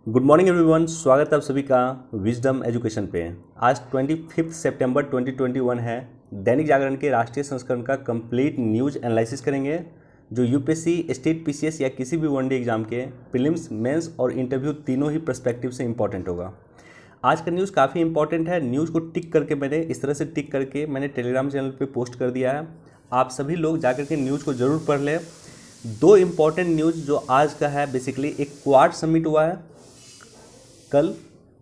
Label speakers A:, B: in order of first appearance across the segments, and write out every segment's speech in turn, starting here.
A: Good morning everyone. स्वागत है आप सभी का विजडम एजुकेशन पे। आज 25 सितंबर 2021 है। दैनिक जागरण के राष्ट्रीय संस्करण का कंप्लीट न्यूज़ एनालिसिस करेंगे जो यूपीएससी, स्टेट पीसीएस या किसी भी वनडे एग्जाम के प्रीलिम्स, मेंस और इंटरव्यू तीनों ही पर्सपेक्टिव से इंपॉर्टेंट होगा। आज का न्यूज़ काफ़ी इंपॉर्टेंट है। न्यूज़ को टिक करके मैंने इस तरह से टिक करके मैंने टेलीग्राम चैनल पे पोस्ट कर दिया है। आप सभी लोग जाकर के न्यूज़ को ज़रूर पढ़ लें। दो इम्पॉर्टेंट न्यूज़ जो आज का है, बेसिकली एक क्वाड समिट हुआ है कल,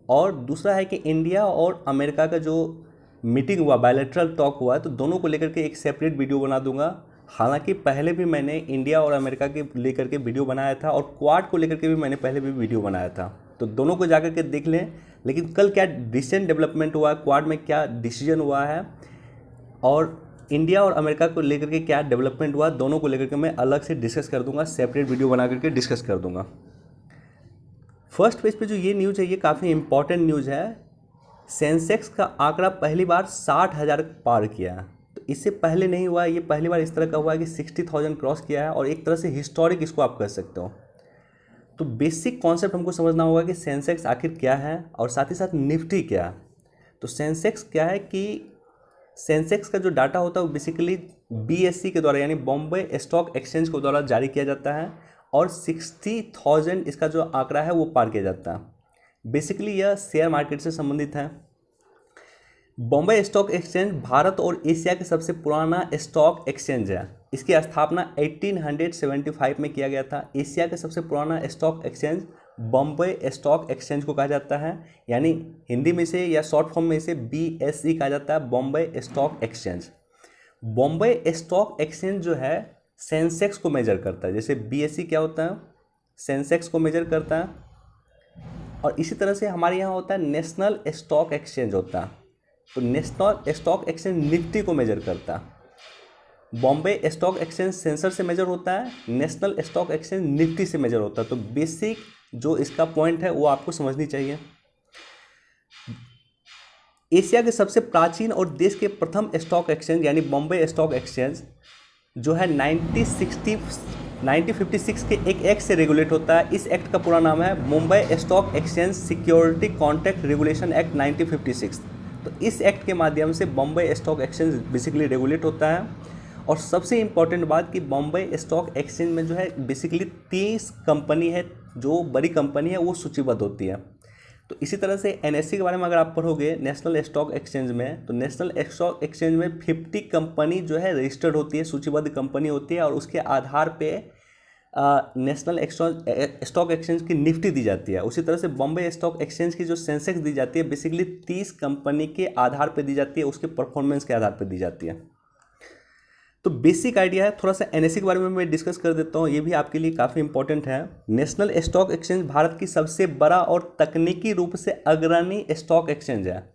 A: और दूसरा है कि इंडिया और अमेरिका का जो मीटिंग हुआ, बायलैटरल टॉक हुआ है, तो दोनों को लेकर के एक सेपरेट वीडियो बना दूंगा। हालांकि पहले भी मैंने इंडिया और अमेरिका के लेकर के वीडियो बनाया था और क्वाड को लेकर के भी मैंने पहले भी वीडियो बनाया था, तो दोनों को जाकर के देख लें। लेकिन कल क्या रिसेंट डेवलपमेंट हुआ है, क्वाड में क्या डिसीजन हुआ है और इंडिया और अमेरिका को लेकर के क्या डेवलपमेंट हुआ, दोनों को लेकर के मैं अलग से डिस्कस कर दूंगा, सेपरेट वीडियो बना करके डिस्कस कर दूंगा। फर्स्ट पेज पे जो ये न्यूज़ है ये काफ़ी इंपॉर्टेंट न्यूज़ है। सेंसेक्स का आंकड़ा पहली बार 60,000 पार किया है, तो इससे पहले नहीं हुआ है। ये पहली बार इस तरह का हुआ है कि 60,000 क्रॉस किया है और एक तरह से हिस्टोरिक इसको आप कह सकते हो। तो बेसिक कॉन्सेप्ट हमको समझना होगा कि सेंसेक्स आखिर क्या है और साथ ही साथ निफ्टी क्या है। तो सेंसेक्स क्या है कि सेंसेक्स का जो डाटा होता है वो बेसिकली बीएसई के द्वारा यानी बॉम्बे स्टॉक एक्सचेंज के द्वारा जारी किया जाता है और 60,000 इसका जो आंकड़ा है वो पार किया जाता है। बेसिकली यह शेयर मार्केट से संबंधित है। बॉम्बे स्टॉक एक्सचेंज भारत और एशिया के सबसे पुराना स्टॉक एक्सचेंज है। इसकी स्थापना 1875 में किया गया था। एशिया का सबसे पुराना stock exchange Bombay stock exchange को कहा जाता है, यानी हिंदी में से या शॉर्ट फॉर्म में इसे बीएसई कहा जाता है, Bombay stock exchange. Bombay stock exchange जो है सेंसेक्स को मेजर करता है, जैसे बीएसई क्या होता है, सेंसेक्स को मेजर करता है। और इसी तरह से हमारे यहाँ होता है नेशनल स्टॉक एक्सचेंज होता है, तो नेशनल स्टॉक एक्सचेंज निफ्टी को मेजर करता है। बॉम्बे स्टॉक एक्सचेंज सेंसर से मेजर होता है, नेशनल स्टॉक एक्सचेंज निफ्टी से मेजर होता है। तो बेसिक जो इसका पॉइंट है वो आपको समझनी चाहिए। एशिया के सबसे प्राचीन और देश के प्रथम स्टॉक एक्सचेंज यानी बॉम्बे स्टॉक एक्सचेंज जो है 1956 के एक एक्ट से रेगुलेट होता है। इस एक्ट का पूरा नाम है Mumbai stock exchange security contract regulation act 1956। तो इस एक्ट के माध्यम से Bombay stock exchange basically regulate होता है। और सबसे इम्पॉर्टेंट बात कि बॉम्बे स्टॉक एक्सचेंज में जो है बेसिकली 30 कंपनी है, जो बड़ी कंपनी है वो सूचीबद्ध होती है। तो इसी तरह से एनएससी के बारे में अगर आप पढ़ोगे नेशनल स्टॉक एक्सचेंज में, तो नेशनल स्टॉक एक्सचेंज में 50 कंपनी जो है रजिस्टर्ड होती है, सूचीबद्ध कंपनी होती है और उसके आधार पे नेशनल स्टॉक एक्सचेंज की निफ्टी दी जाती है। उसी तरह से बॉम्बे स्टॉक एक्सचेंज की जो सेंसेक्स दी जाती है बेसिकली 30 कंपनी के आधार पर दी जाती है, उसके परफॉर्मेंस के आधार पर दी जाती है। तो बेसिक आइडिया है। थोड़ा सा एनएससी के बारे में मैं डिस्कस कर देता हूँ, ये भी आपके लिए काफ़ी इंपॉर्टेंट है। नेशनल स्टॉक एक्सचेंज भारत की सबसे बड़ा और तकनीकी रूप से अग्रणी स्टॉक एक्सचेंज है।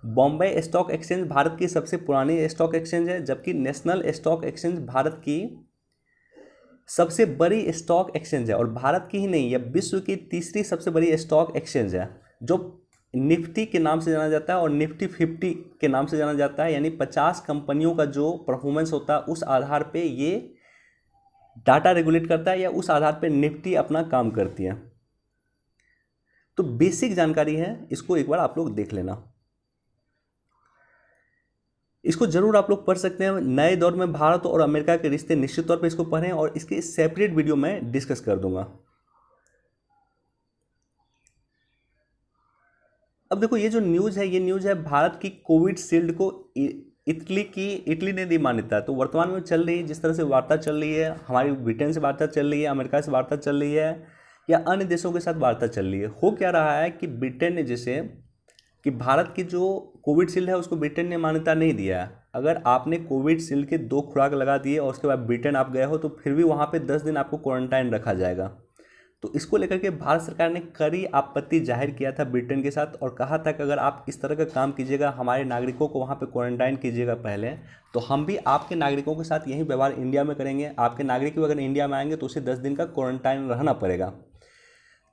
A: बॉम्बे स्टॉक एक्सचेंज भारत की सबसे पुरानी स्टॉक एक्सचेंज है, जबकि नेशनल स्टॉक एक्सचेंज भारत की सबसे बड़ी स्टॉक एक्सचेंज है और भारत की ही नहीं, यह विश्व की तीसरी सबसे बड़ी स्टॉक एक्सचेंज है, जो निफ्टी के नाम से जाना जाता है और निफ्टी 50 के नाम से जाना जाता है। यानी 50 कंपनियों का जो परफॉर्मेंस होता है उस आधार पे ये डाटा रेगुलेट करता है या उस आधार पे निफ्टी अपना काम करती है। तो बेसिक जानकारी है, इसको एक बार आप लोग देख लेना। इसको जरूर आप लोग पढ़ सकते हैं। नए दौर में भारत और अमेरिका के रिश्ते, निश्चित तौर पर इसको पढ़ें और इसकी सेपरेट वीडियो में डिस्कस कर दूंगा। अब देखो ये जो न्यूज़ है, ये न्यूज़ है भारत की कोविशील्ड को इटली ने दी मान्यता। तो वर्तमान में चल रही है, जिस तरह से वार्ता चल रही है, हमारी ब्रिटेन से वार्ता चल रही है, अमेरिका से वार्ता चल रही है या अन्य देशों के साथ वार्ता चल रही है, हो क्या रहा है कि ब्रिटेन ने जैसे कि भारत की जो कोविशील्ड है उसको ब्रिटेन ने मान्यता नहीं दिया है। अगर आपने कोविशील्ड के 2 खुराक लगा दिए और उसके बाद ब्रिटेन आप गए हो तो फिर भी वहाँ पे 10 दिन आपको क्वारंटाइन रखा जाएगा। तो इसको लेकर के भारत सरकार ने कड़ी आपत्ति जाहिर किया था ब्रिटेन के साथ और कहा था कि अगर आप इस तरह का काम कीजिएगा, हमारे नागरिकों को वहाँ पे क्वारंटाइन कीजिएगा पहले, तो हम भी आपके नागरिकों के साथ यही व्यवहार इंडिया में करेंगे। आपके नागरिक भी अगर इंडिया में आएंगे तो उसे 10 दिन का क्वारंटाइन रहना पड़ेगा।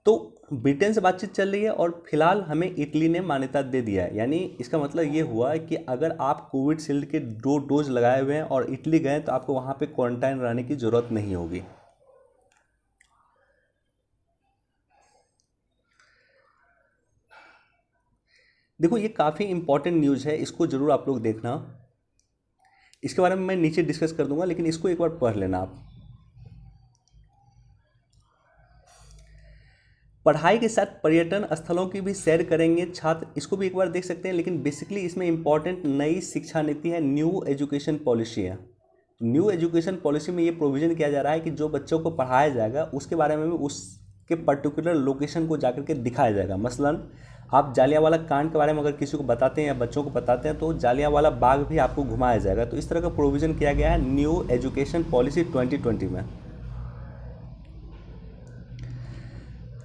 A: तो ब्रिटेन से बातचीत चल रही है और फिलहाल हमें इटली ने मान्यता दे दिया है। यानी इसका मतलब ये हुआ है कि अगर आप कोविशील्ड के 2 डोज लगाए हुए हैं और इटली गए तो आपको वहाँ पे क्वारंटाइन रहने की ज़रूरत नहीं होगी। देखो ये काफ़ी इंपॉर्टेंट न्यूज़ है, इसको ज़रूर आप लोग देखना। इसके बारे में मैं नीचे डिस्कस कर दूंगा, लेकिन इसको एक बार पढ़ लेना आप। पढ़ाई के साथ पर्यटन स्थलों की भी सैर करेंगे छात्र, इसको भी एक बार देख सकते हैं। लेकिन बेसिकली इसमें इंपॉर्टेंट नई शिक्षा नीति है, न्यू एजुकेशन पॉलिसी है। न्यू एजुकेशन पॉलिसी में ये प्रोविज़न किया जा रहा है कि जो बच्चों को पढ़ाया जाएगा उसके बारे में भी उसके पर्टिकुलर लोकेशन को जाकर के दिखाया जाएगा। मसलन आप जालियांवाला कांड के बारे में अगर किसी को बताते हैं या बच्चों को बताते हैं तो जालियांवाला बाग भी आपको घुमाया जाएगा। तो इस तरह का प्रोविज़न किया गया है न्यू एजुकेशन पॉलिसी 2020 में।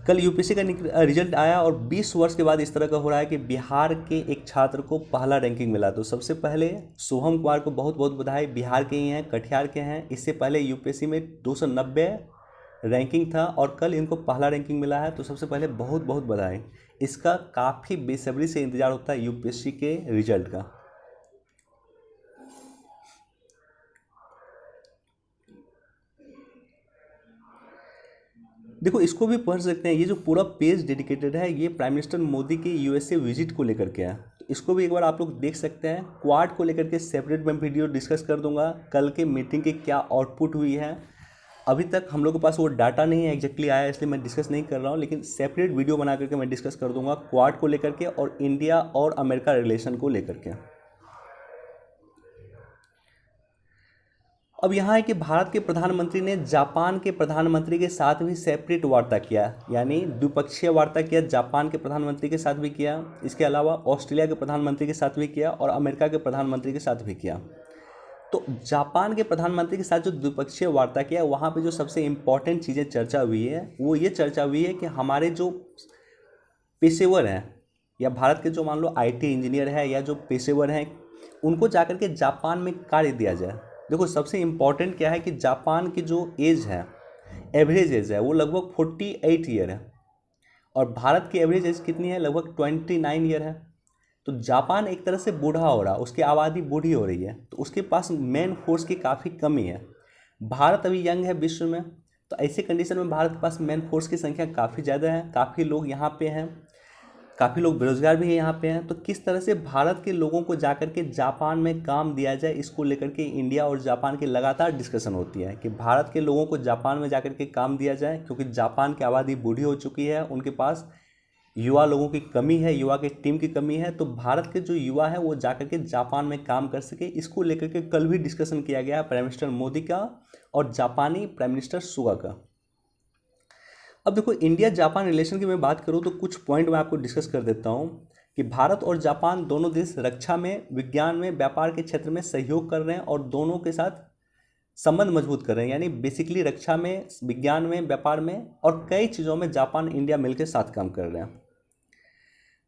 A: कल यूपीएससी का रिजल्ट आया और 20 वर्ष के बाद इस तरह का हो रहा है कि बिहार के एक छात्र को पहला रैंकिंग मिला। तो सबसे पहले शुभम कुमार को बहुत बहुत बधाई, बिहार के ही हैं, कटिहार के हैं। इससे पहले यूपीएससी में 290 रैंकिंग था और कल इनको पहला रैंकिंग मिला है। तो सबसे पहले बहुत बहुत बधाई। इसका काफ़ी बेसब्री से इंतज़ार होता है यूपीएससी के रिजल्ट का। देखो इसको भी पढ़ सकते हैं, ये जो पूरा पेज डेडिकेटेड है ये प्राइम मिनिस्टर मोदी के यूएसए विजिट को लेकर के है। तो इसको भी एक बार आप लोग देख सकते हैं। क्वाड को लेकर के सेपरेट मैं वीडियो डिस्कस कर दूंगा, कल के मीटिंग की क्या आउटपुट हुई है। अभी तक हम लोग के पास वो डाटा नहीं है एग्जैक्टली आया, इसलिए मैं डिस्कस नहीं कर रहा हूँ, लेकिन सेपरेट वीडियो बना करके मैं डिस्कस कर दूंगा क्वाड को लेकर के और इंडिया और अमेरिका रिलेशन को लेकर के। अब यहाँ है कि भारत के प्रधानमंत्री ने जापान के प्रधानमंत्री के साथ भी सेपरेट वार्ता किया, यानी द्विपक्षीय वार्ता किया। जापान के प्रधानमंत्री के साथ भी किया, इसके अलावा ऑस्ट्रेलिया के प्रधानमंत्री के साथ भी किया और अमेरिका के प्रधानमंत्री के साथ भी किया। तो जापान के प्रधानमंत्री के साथ जो द्विपक्षीय वार्ता किया वहाँ पे जो सबसे इम्पॉर्टेंट चीज़ें चर्चा हुई है वो ये चर्चा हुई है कि हमारे जो पेशेवर हैं या भारत के जो मान लो आईटी इंजीनियर है या जो पेशेवर हैं उनको जाकर के जापान में कार्य दिया जाए। देखो सबसे इम्पॉर्टेंट क्या है कि जापान की जो एज है, एवरेज एज है, वो लगभग 48 ईयर है और भारत की एवरेज एज कितनी है, लगभग 29 ईयर है। तो जापान एक तरह से बूढ़ा हो रहा, उसकी आबादी बूढ़ी हो रही है, तो उसके पास मैन फोर्स की काफ़ी कमी है। भारत अभी यंग है विश्व में, तो ऐसे कंडीशन में भारत के पास मैन फोर्स की संख्या काफ़ी ज़्यादा है, काफ़ी लोग यहाँ पे हैं, काफ़ी लोग बेरोजगार भी यहाँ पे हैं। तो किस तरह से भारत के लोगों को जाकर के जापान में काम दिया जाए, इसको लेकर के इंडिया और जापान की लगातार डिस्कशन होती है कि भारत के लोगों को जापान में जाकर के काम दिया जाए, क्योंकि जापान की आबादी बूढ़ी हो चुकी है, उनके पास युवा लोगों की कमी है, युवा की टीम की कमी है। तो भारत के जो युवा है वो जाकर के जापान में काम कर सके, इसको लेकर के कल भी डिस्कशन किया गया प्राइम मिनिस्टर मोदी का और जापानी प्राइम मिनिस्टर सुगा का। अब देखो इंडिया जापान रिलेशन की मैं बात करूँ तो कुछ पॉइंट मैं आपको डिस्कस कर देता हूँ कि भारत और जापान दोनों देश रक्षा में, विज्ञान में, व्यापार के क्षेत्र में सहयोग कर रहे हैं और दोनों के साथ संबंध मजबूत कर रहे हैं। यानी बेसिकली रक्षा में, विज्ञान में, व्यापार में और कई चीज़ों में जापान इंडिया मिलकर साथ काम कर रहे हैं।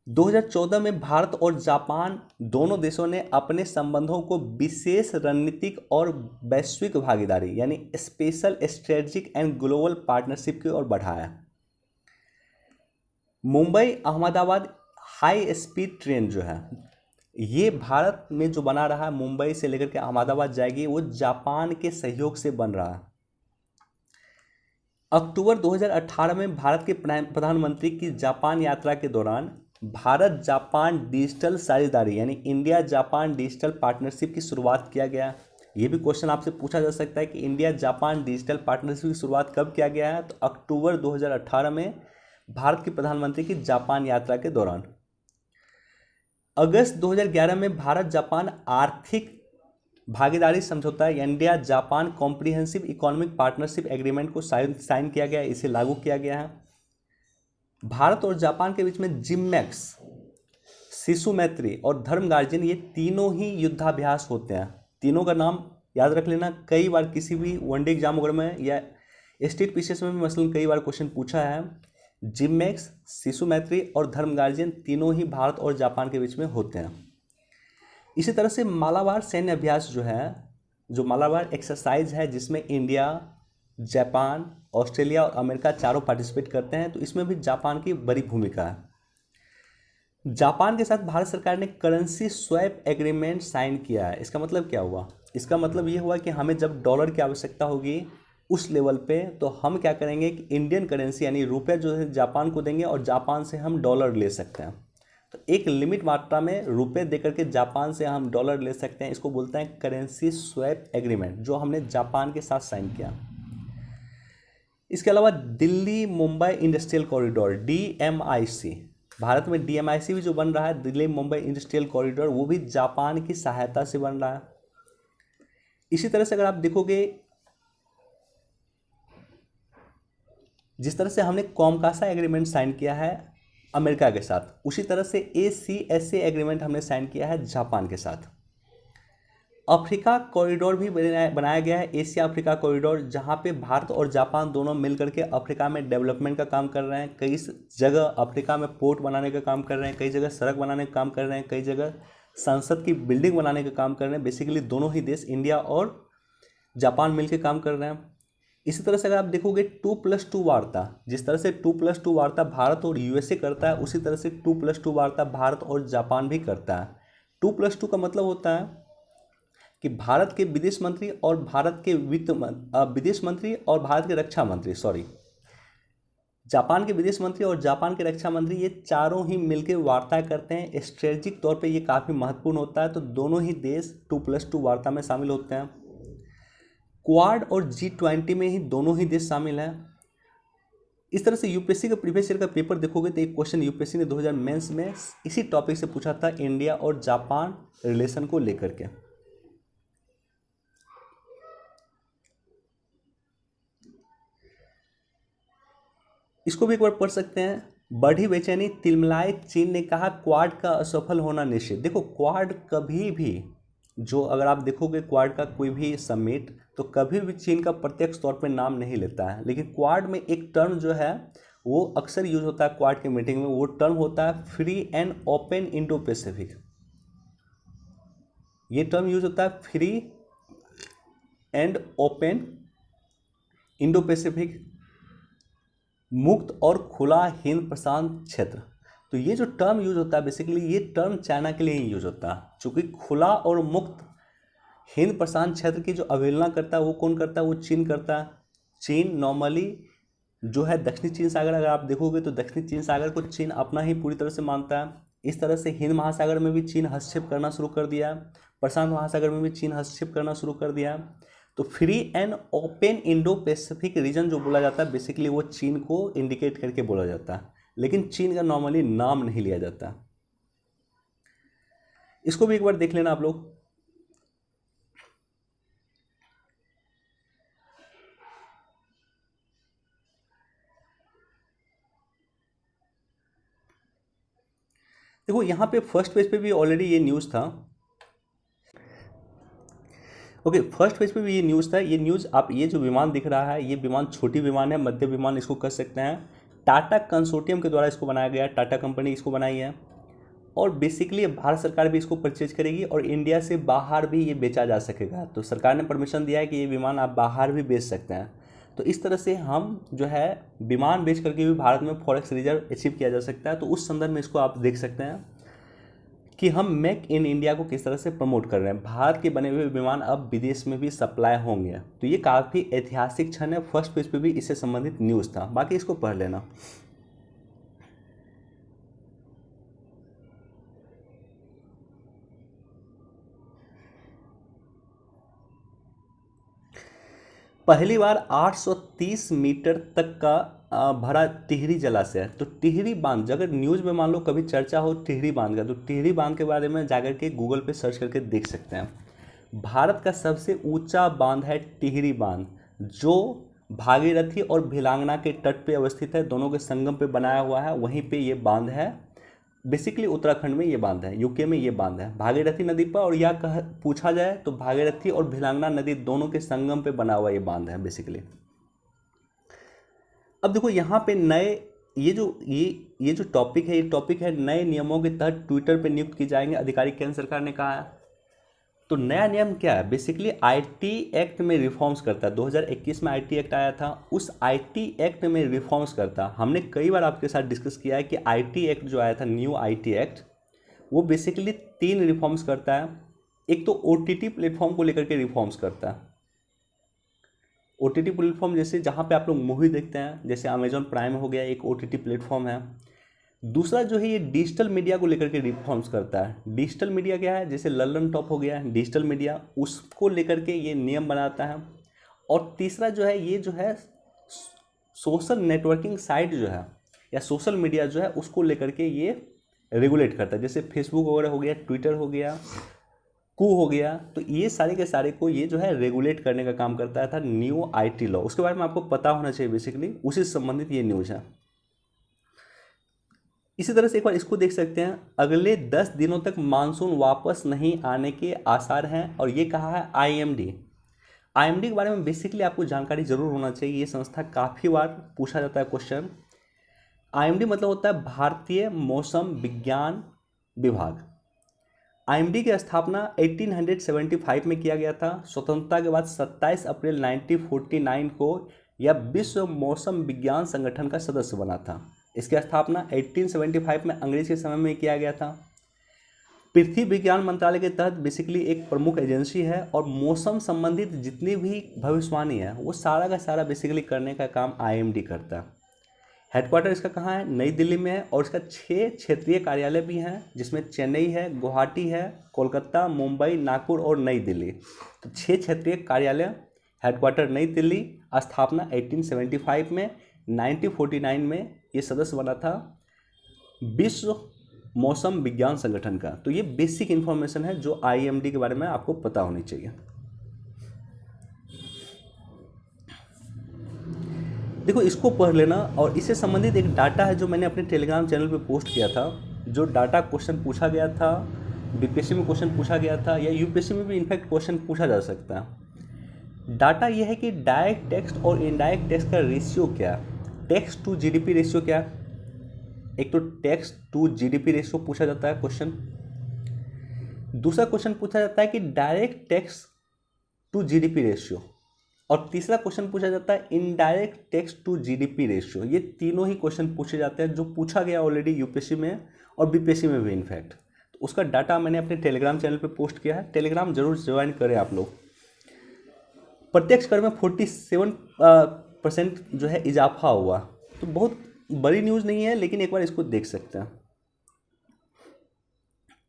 A: 2014 में भारत और जापान दोनों देशों ने अपने संबंधों को विशेष रणनीतिक और वैश्विक भागीदारी यानी special strategic and global partnership की ओर बढ़ाया। Mumbai Ahmedabad high speed train जो है ये भारत में जो बना रहा है, मुंबई से लेकर के अहमदाबाद जाएगी, वो जापान के सहयोग से बन रहा है। अक्टूबर 2018 में भारत के प्रधानमंत्री की जापान यात्रा के दौरान भारत जापान डिजिटल साझेदारी यानी इंडिया जापान डिजिटल पार्टनरशिप की शुरुआत किया गया। ये भी क्वेश्चन आपसे पूछा जा सकता है कि इंडिया जापान डिजिटल पार्टनरशिप की शुरुआत कब किया गया है, तो अक्टूबर 2018 में भारत के प्रधानमंत्री की जापान यात्रा के दौरान। अगस्त 2011 में भारत जापान आर्थिक भागीदारी समझौता India Japan comprehensive economic partnership agreement को साइन किया गया, इसे लागू किया गया है। भारत और जापान के बीच में जिममैक्स, शिशु मैत्री और धर्म गार्जियन ये तीनों ही युद्धाभ्यास होते हैं। तीनों का नाम याद रख लेना, कई बार किसी भी वनडे एग्जाम वगैरह में या स्टेट पीसीएस में भी मसलन कई बार क्वेश्चन पूछा है। जिममैक्स, शिशु मैत्री और धर्म गार्जियन तीनों ही भारत और जापान के बीच में होते हैं। इसी तरह से मालाबार सैन्य अभ्यास जो है, जो मालाबार एक्सरसाइज है जिसमें इंडिया, जापान, ऑस्ट्रेलिया और अमेरिका चारों पार्टिसिपेट करते हैं, तो इसमें भी जापान की बड़ी भूमिका है। जापान के साथ भारत सरकार ने करेंसी स्वैप एग्रीमेंट साइन किया है। इसका मतलब क्या हुआ? इसका मतलब ये हुआ कि हमें जब डॉलर की आवश्यकता होगी उस लेवल पे, तो हम क्या करेंगे कि इंडियन करेंसी यानी रुपये जो है जापान को देंगे और जापान से हम डॉलर ले सकते हैं। तो एक लिमिट मात्रा में रुपए देकर के जापान से हम डॉलर ले सकते हैं, इसको बोलते हैं करेंसी स्वैप एग्रीमेंट, जो हमने जापान के साथ साइन किया। इसके अलावा Delhi Mumbai industrial corridor DMIC, Bharat में DMIC भी जो बन रहा है दिल्ली मुंबई इंडस्ट्रियल कॉरिडोर, वो भी जापान की सहायता से बन रहा है। इसी तरह से अगर आप देखोगे, जिस तरह से हमने कॉमकासा एग्रीमेंट साइन किया है अमेरिका के साथ, उसी तरह से ACSA एग्रीमेंट हमने साइन किया है जापान के साथ। अफ्रीका कॉरिडोर भी बनाया गया है, एशिया अफ्रीका कॉरिडोर, जहां पे भारत और जापान दोनों मिलकर के अफ्रीका में डेवलपमेंट का काम कर रहे हैं। कई जगह अफ्रीका में पोर्ट बनाने का काम कर रहे हैं, कई जगह सड़क बनाने का काम कर रहे हैं, कई जगह संसद की बिल्डिंग बनाने का काम कर रहे हैं। बेसिकली दोनों ही देश इंडिया और जापान मिलकर काम कर रहे हैं। इसी तरह से अगर आप देखोगे 2+2 वार्ता, जिस तरह से 2+2 वार्ता भारत और USA करता है, उसी तरह से 2+2 वार्ता भारत और जापान भी करता है। 2+2 का मतलब होता है कि भारत के विदेश मंत्री और भारत के विदेश मंत्री और भारत के रक्षा मंत्री, जापान के विदेश मंत्री और जापान के रक्षा मंत्री, ये चारों ही मिलकर वार्ता करते हैं। स्ट्रेटेजिक तौर पे ये काफ़ी महत्वपूर्ण होता है, तो दोनों ही देश 2+2 वार्ता में शामिल होते हैं। क्वाड और G20 में ही दोनों ही देश शामिल हैं। इस तरह से यूपीएससी का प्रीवियस ईयर का पेपर देखोगे तो एक क्वेश्चन यूपीएससी ने 2000 मेंस में इसी टॉपिक से पूछा था, इंडिया और जापान रिलेशन को लेकर के। इसको भी एक बार पढ़ सकते हैं। बढ़ी बेचैनी तिलमिलाए चीन ने कहा क्वाड का असफल होना निश्चित। देखो क्वाड कभी भी, जो अगर आप देखोगे क्वाड का कोई भी समिट, तो कभी भी चीन का प्रत्यक्ष तौर पे नाम नहीं लेता है, लेकिन क्वाड में एक टर्म जो है वो अक्सर यूज होता है क्वाड की मीटिंग में, वो टर्म होता है free and open Indo Pacific. ये टर्म यूज होता है free and open Indo Pacific, मुक्त और खुला हिंद प्रशांत क्षेत्र। तो ये जो टर्म यूज होता है बेसिकली ये टर्म चाइना के लिए ही यूज होता है, चूँकि खुला और मुक्त हिंद प्रशांत क्षेत्र की जो अवहेलना करता है वो कौन करता है, वो चीन करता है। चीन नॉर्मली जो है दक्षिणी चीन सागर, अगर आप देखोगे तो दक्षिणी चीन सागर को चीन अपना ही पूरी तरह से मानता है। इस तरह से हिंद महासागर में भी चीन हस्तक्षेप करना शुरू कर दिया है, प्रशांत महासागर में भी चीन हस्तक्षेप करना शुरू कर दिया है। तो free and open Indo Pacific region जो बोला जाता है बेसिकली वो चीन को इंडिकेट करके बोला जाता है, लेकिन चीन का नॉर्मली नाम नहीं लिया जाता। इसको भी एक बार देख लेना आप लोग। देखो यहाँ पे फर्स्ट पेज पे भी ऑलरेडी ये न्यूज़ था। ओके, फर्स्ट पेज पे भी ये न्यूज़ था। ये न्यूज़ आप, ये जो विमान दिख रहा है ये विमान छोटी विमान है, मध्य विमान इसको कह सकते हैं। टाटा कंसोर्टियम के द्वारा इसको बनाया गया, टाटा कंपनी इसको बनाई है, और बेसिकली भारत सरकार भी इसको परचेज करेगी और इंडिया से बाहर भी ये बेचा जा सकेगा। तो सरकार ने परमिशन दिया है कि ये विमान आप बाहर भी बेच सकते हैं। तो इस तरह से हम जो है विमान बेच करके भी भारत में फॉरेक्स रिजर्व अचीव किया जा सकता है। तो उस संदर्भ में इसको आप देख सकते हैं कि हम मेक इन इंडिया को किस तरह से प्रमोट कर रहे हैं। भारत के बने हुए विमान अब विदेश में भी सप्लाई होंगे, तो ये काफ़ी ऐतिहासिक क्षण है। फर्स्ट पेज पे भी इससे संबंधित न्यूज़ था, बाकी इसको पढ़ लेना। पहली बार 830 मीटर तक का भरा टिहरी जलाशय। तो टिहरी बांध, अगर न्यूज़ में मान लो कभी चर्चा हो टिहरी बांध का, तो टिहरी बांध के बारे में जाकर के गूगल पे सर्च करके देख सकते हैं। भारत का सबसे ऊंचा बांध है टिहरी बांध, जो भागीरथी और भिलांगना के तट पे अवस्थित है, दोनों के संगम पे बनाया हुआ है। वहीं पे ये बांध है, बेसिकली उत्तराखंड में ये बांध है, यूके में ये बांध है भागीरथी नदी पर। और यह पूछा जाए तो भागीरथी और भिलांगना नदी दोनों के संगम पे बना हुआ ये बांध है बेसिकली। अब देखो यहाँ पे नए ये जो टॉपिक है, ये टॉपिक है नए नियमों के तहत ट्विटर पे नियुक्त किए जाएंगे अधिकारी, केंद्र सरकार ने कहा है। तो नया नियम क्या है, बेसिकली आईटी एक्ट में रिफॉर्म्स करता है। 2021 में आईटी एक्ट आया था, उस आईटी एक्ट में रिफॉर्म्स करता। हमने कई बार आपके साथ डिस्कस किया है कि आईटी एक्ट जो आया था, न्यू आईटी एक्ट, वो बेसिकली 3 रिफॉर्म्स करता है। एक तो ओटीटी प्लेटफॉर्म को लेकर के रिफॉर्म्स करता है। ओटीटी प्लेटफॉर्म जैसे जहाँ पे आप लोग मूवी देखते हैं, जैसे अमेजॉन प्राइम हो गया, एक ओटीटी प्लेटफॉर्म है। दूसरा जो है ये डिजिटल मीडिया को लेकर के रिफॉर्म्स करता है। डिजिटल मीडिया क्या है, जैसे लल्लन टॉप हो गया डिजिटल मीडिया, उसको लेकर के ये नियम बनाता है। और तीसरा जो है ये जो है सोशल नेटवर्किंग साइट जो है या सोशल मीडिया जो है उसको लेकर के ये रेगुलेट करता है, जैसे फेसबुक वगैरह हो गया, ट्विटर हो गया, कू हो गया। तो ये सारे के सारे को ये जो है रेगुलेट करने का काम करता है था न्यू आईटी लॉ। उसके बारे में आपको पता होना चाहिए, बेसिकली उसी से संबंधित ये न्यूज़ है। इसी तरह से एक बार इसको देख सकते हैं, अगले 10 दिनों तक मानसून वापस नहीं आने के आसार हैं, और ये कहा है आईएमडी। आईएमडी के बारे में बेसिकली आपको जानकारी जरूर होना चाहिए, ये संस्था काफ़ी बार पूछा जाता है क्वेश्चन। आईएमडी मतलब होता है भारतीय मौसम विज्ञान विभाग। आईएमडी की स्थापना 1875 में किया गया था। स्वतंत्रता के बाद 27 अप्रैल 1949 को यह विश्व मौसम विज्ञान संगठन का सदस्य बना था। इसकी स्थापना 1875 में अंग्रेज के समय में किया गया था। पृथ्वी विज्ञान मंत्रालय के तहत बेसिकली एक प्रमुख एजेंसी है, और मौसम संबंधित जितनी भी भविष्यवाणी है वो सारा का सारा बेसिकली करने का काम आईएमडी करता है। हेडक्वार्टर इसका कहाँ है, नई दिल्ली में है, और इसका 6 क्षेत्रीय कार्यालय भी हैं, जिसमें चेन्नई है, गुवाहाटी है, कोलकाता, मुंबई, नागपुर और नई दिल्ली। तो 6 क्षेत्रीय कार्यालय, हेडक्वार्टर नई दिल्ली, स्थापना 1875 में, 1949 में ये सदस्य बना था विश्व मौसम विज्ञान संगठन का। तो ये बेसिक इन्फॉर्मेशन है जो आईएमडी के बारे में आपको पता होनी चाहिए। देखो इसको पढ़ लेना, और इससे संबंधित एक डाटा है जो मैंने अपने टेलीग्राम चैनल पे पोस्ट किया था, जो डाटा क्वेश्चन पूछा गया था, बीपीएससी में क्वेश्चन पूछा गया था, या यूपीएससी में भी इनफैक्ट क्वेश्चन पूछा जा सकता है। डाटा यह है कि डायरेक्ट टैक्स और इनडायरेक्ट टैक्स का रेशियो क्या है, टैक्स टू जीडीपी रेशियो क्या है। एक तो टैक्स टू जीडीपी रेशियो पूछा जाता है क्वेश्चन। दूसरा क्वेश्चन पूछा जाता है कि direct tax to GDP ratio, और तीसरा क्वेश्चन पूछा जाता है indirect tax to GDP ratio. ये तीनों ही क्वेश्चन पूछे जाते हैं जो पूछा गया ऑलरेडी यूपीएससी में और बीपीएससी में भी इनफैक्ट। तो उसका डाटा मैंने अपने टेलीग्राम चैनल पे पोस्ट किया है, टेलीग्राम जरूर ज्वाइन करें आप लोग। प्रत्यक्ष कर में 47% जो है इजाफा हुआ, तो बहुत बड़ी न्यूज़ नहीं है, लेकिन एक बार इसको देख सकते हैं।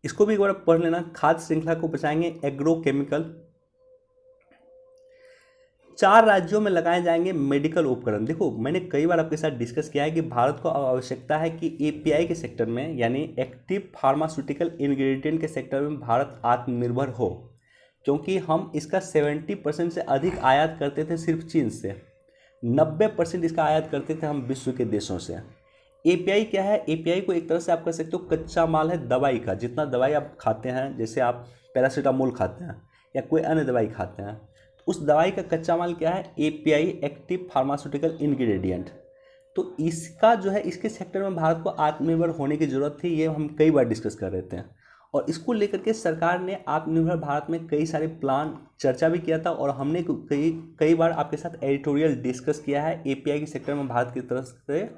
A: इसको भी एक बार पढ़ लेना। खाद्य श्रृंखला को बचाएंगे एग्रोकेमिकल। 4 राज्यों में लगाए जाएंगे मेडिकल उपकरण। देखो मैंने कई बार आपके साथ डिस्कस किया है कि भारत को आवश्यकता है कि एपीआई के सेक्टर में, यानी एक्टिव फार्मास्यूटिकल इंग्रेडिएंट के सेक्टर में भारत आत्मनिर्भर हो, क्योंकि हम इसका 70% से अधिक आयात करते थे सिर्फ चीन से, 90% इसका आयात करते थे हम विश्व के देशों से। एपीआई क्या है, एपीआई को एक तरह से आप कह सकते हो कच्चा माल है दवाई का। जितना दवाई आप खाते हैं, जैसे आप पैरासीटामोल खाते हैं या कोई अन्य दवाई खाते हैं, तो उस दवाई का कच्चा माल क्या है, एपीआई, एक्टिव फार्मास्यूटिकल इंग्रेडिएंट। तो इसका जो है, इसके सेक्टर में भारत को आत्मनिर्भर होने की जरूरत थी, ये हम कई बार डिस्कस कर रहे थे। और इसको लेकर के सरकार ने आत्मनिर्भर भारत में कई सारे प्लान चर्चा भी किया था, और हमने कई बार आपके साथ एडिटोरियल डिस्कस किया है एपीआई के सेक्टर में भारत की तरफ से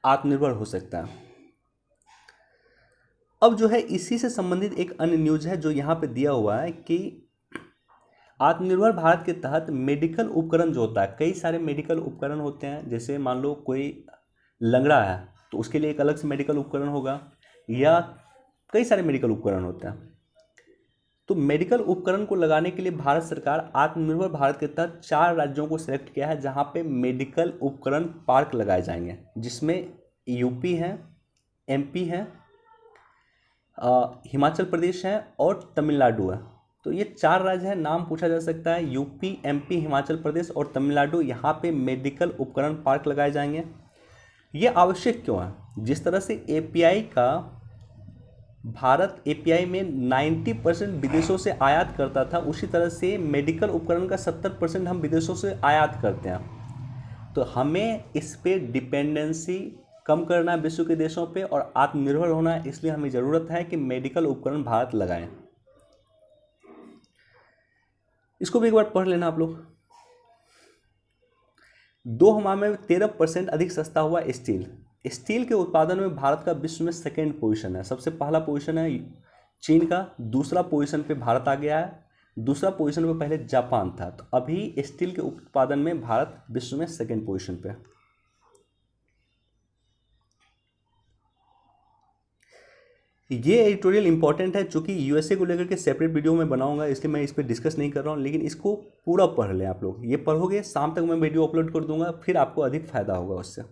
A: आत्मनिर्भर हो सकता है। अब जो है इसी से संबंधित एक अन्य न्यूज़ है जो यहाँ पे दिया हुआ है कि आत्मनिर्भर भारत के तहत मेडिकल उपकरण जो होता है, कई सारे मेडिकल उपकरण होते हैं। जैसे मान लो कोई लंगड़ा है तो उसके लिए एक अलग से मेडिकल उपकरण होगा, या कई सारे मेडिकल उपकरण होते हैं। तो मेडिकल उपकरण को लगाने के लिए भारत सरकार आत्मनिर्भर भारत के तहत 4 राज्यों को सिलेक्ट किया है जहां पे मेडिकल उपकरण पार्क लगाए जाएंगे, जिसमें यूपी है, एमपी है, हिमाचल प्रदेश है और तमिलनाडु है। तो ये 4 राज्य हैं, नाम पूछा जा सकता है, यूपी, एमपी, हिमाचल प्रदेश और तमिलनाडु। यहाँ पे मेडिकल उपकरण पार्क लगाए जाएंगे। ये आवश्यक क्यों है? जिस तरह से एपीआई का भारत एपीआई में 90% विदेशों से आयात करता था, उसी तरह से मेडिकल उपकरण का 70% हम विदेशों से आयात करते हैं। तो हमें इस पे डिपेंडेंसी कम करना है विश्व के देशों पे और आत्मनिर्भर होना है, इसलिए हमें ज़रूरत है कि मेडिकल उपकरण भारत लगाएं। इसको भी एक बार पढ़ लेना आप लोग। 2 माह में 13% अधिक सस्ता हुआ स्टील। स्टील के उत्पादन में भारत का विश्व में 2nd पोजीशन है। सबसे पहला पोजीशन है चीन का, दूसरा पोजीशन पे भारत आ गया है, दूसरा पोजीशन पे पहले जापान था। तो अभी स्टील के उत्पादन में भारत विश्व में 2nd पोजीशन पे। ये एडिटोरियल इंपॉर्टेंट है, चूँकि यूएसए को लेकर के सेपरेट वीडियो में बनाऊंगा, इसलिए मैं इस पर डिस्कस नहीं कर रहा हूँ, लेकिन इसको पूरा पढ़ लें आप लोग। ये पढ़ोगे, शाम तक मैं वीडियो अपलोड कर दूंगा, फिर आपको अधिक फायदा होगा उससे।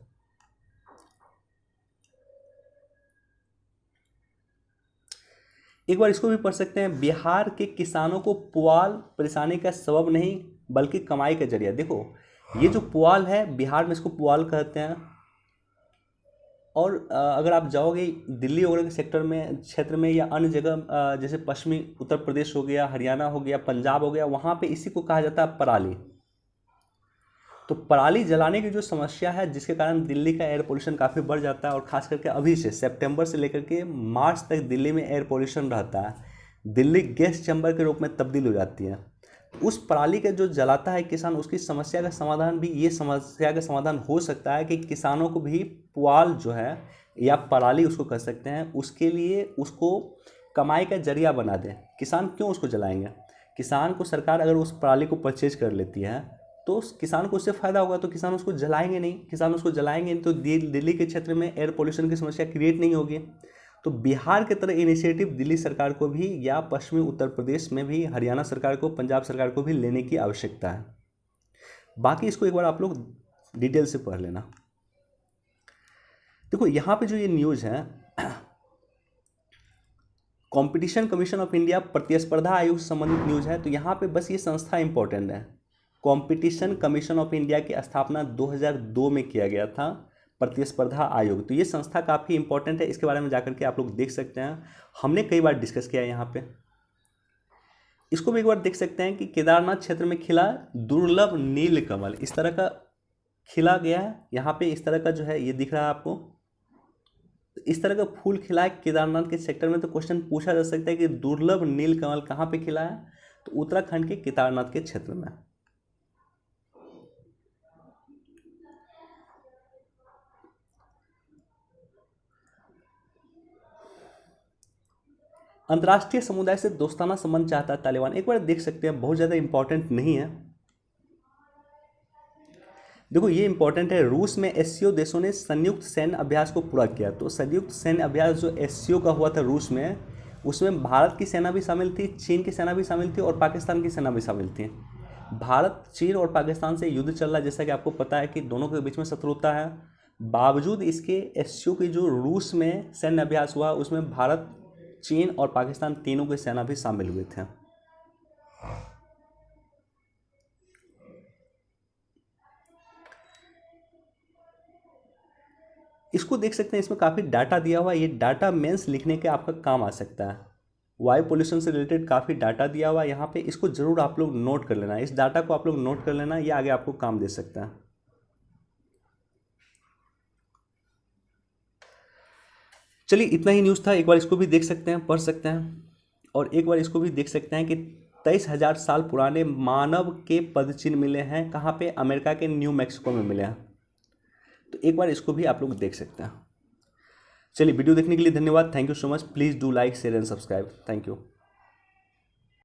A: एक बार इसको भी पढ़ सकते हैं। बिहार के किसानों को पुआल परेशानी का सबब नहीं बल्कि कमाई का जरिया। देखो, ये जो पुआल है, बिहार में इसको पुआल कहते हैं। और अगर आप जाओगे दिल्ली वगैरह के सेक्टर में, क्षेत्र में, या अन्य जगह जैसे पश्चिमी उत्तर प्रदेश हो गया, हरियाणा हो गया, पंजाब हो गया, वहाँ पे इसी को कहा जाता है पराली। तो पराली जलाने की जो समस्या है, जिसके कारण दिल्ली का एयर पोल्यूशन काफ़ी बढ़ जाता है, और खास करके अभी से सितंबर से लेकर के मार्च तक दिल्ली में एयर पोल्यूशन रहता है। दिल्ली गैस चैम्बर के रूप में तब्दील हो जाती है। तो उस पराली का जो जलाता है किसान, उसकी समस्या का समाधान भी, ये समस्या का समाधान हो सकता है कि किसानों को भी पुआल जो है, या पराली उसको कह सकते हैं, उसके लिए उसको कमाई का जरिया बना दें। किसान क्यों उसको जलाएंगे? किसान को सरकार अगर उस पराली को परचेज कर लेती है तो किसान को उससे फ़ायदा होगा, तो किसान उसको जलाएंगे नहीं। किसान उसको जलाएंगे नहीं तो दिल्ली के क्षेत्र में एयर पोल्यूशन की समस्या क्रिएट नहीं होगी। तो बिहार के तरह इनिशिएटिव दिल्ली सरकार को भी, या पश्चिमी उत्तर प्रदेश में भी, हरियाणा सरकार को, पंजाब सरकार को भी लेने की आवश्यकता है। बाकी इसको एक बार आप लोग डिटेल से पढ़ लेना। देखो, यहाँ पे जो ये न्यूज़ है, कंपटीशन कमीशन ऑफ इंडिया प्रतिस्पर्धा आयोग से संबंधित न्यूज़ है। तो यहाँ पे बस ये संस्था इंपॉर्टेंट है। कंपटीशन कमीशन ऑफ इंडिया की स्थापना 2002 में किया गया था, प्रतिस्पर्धा आयोग। तो ये संस्था काफ़ी इंपॉर्टेंट है, इसके बारे में जाकर के आप लोग देख सकते हैं। हमने कई बार डिस्कस किया है यहाँ पे। इसको भी एक बार देख सकते हैं कि केदारनाथ क्षेत्र में खिला दुर्लभ नीलकमल, इस तरह का खिला गया है। यहाँ पे इस तरह का जो है ये दिख रहा है आपको, इस तरह का फूल खिला है केदारनाथ के सेक्टर में। तो क्वेश्चन पूछा जा सकता है कि दुर्लभ नीलकमल कहाँ पे खिला है? तो उत्तराखंड के केदारनाथ के क्षेत्र में। अंतर्राष्ट्रीय समुदाय से दोस्ताना संबंध चाहता है तालिबान। एक बार देख सकते हैं, बहुत ज़्यादा इंपॉर्टेंट नहीं है। देखो, ये इंपॉर्टेंट है। रूस में एससीओ देशों ने संयुक्त सैन्य अभ्यास को पूरा किया। तो संयुक्त सैन्य अभ्यास जो एससीओ का हुआ था रूस में, उसमें भारत की सेना भी शामिल थी, चीन की सेना भी शामिल थी, और पाकिस्तान की सेना भी शामिल थी। भारत, चीन और पाकिस्तान से युद्ध चल रहा है, जैसा कि आपको पता है कि दोनों के बीच में शत्रुता है। बावजूद इसके एससीओ की जो रूस में सैन्य अभ्यास हुआ, उसमें भारत, चीन और पाकिस्तान तीनों की सेना भी शामिल हुए थे। इसको देख सकते हैं, इसमें काफ़ी डाटा दिया हुआ है। ये डाटा मेंस लिखने के आपका काम आ सकता है। वायु पोल्यूशन से रिलेटेड काफ़ी डाटा दिया हुआ है यहाँ पे, इसको ज़रूर आप लोग नोट कर लेना। इस डाटा को आप लोग नोट कर लेना, ये आगे आपको काम दे सकता है। चलिए, इतना ही न्यूज़ था। एक बार इसको भी देख सकते हैं, पढ़ सकते हैं। और एक बार इसको भी देख सकते हैं कि 23,000 साल पुराने मानव के पदचिन्ह मिले हैं। कहाँ पे? अमेरिका के न्यू मैक्सिको में मिले हैं। तो एक बार इसको भी आप लोग देख सकते हैं। चलिए, वीडियो देखने के लिए धन्यवाद। Thank you so much. Please do like, share and subscribe. Thank you.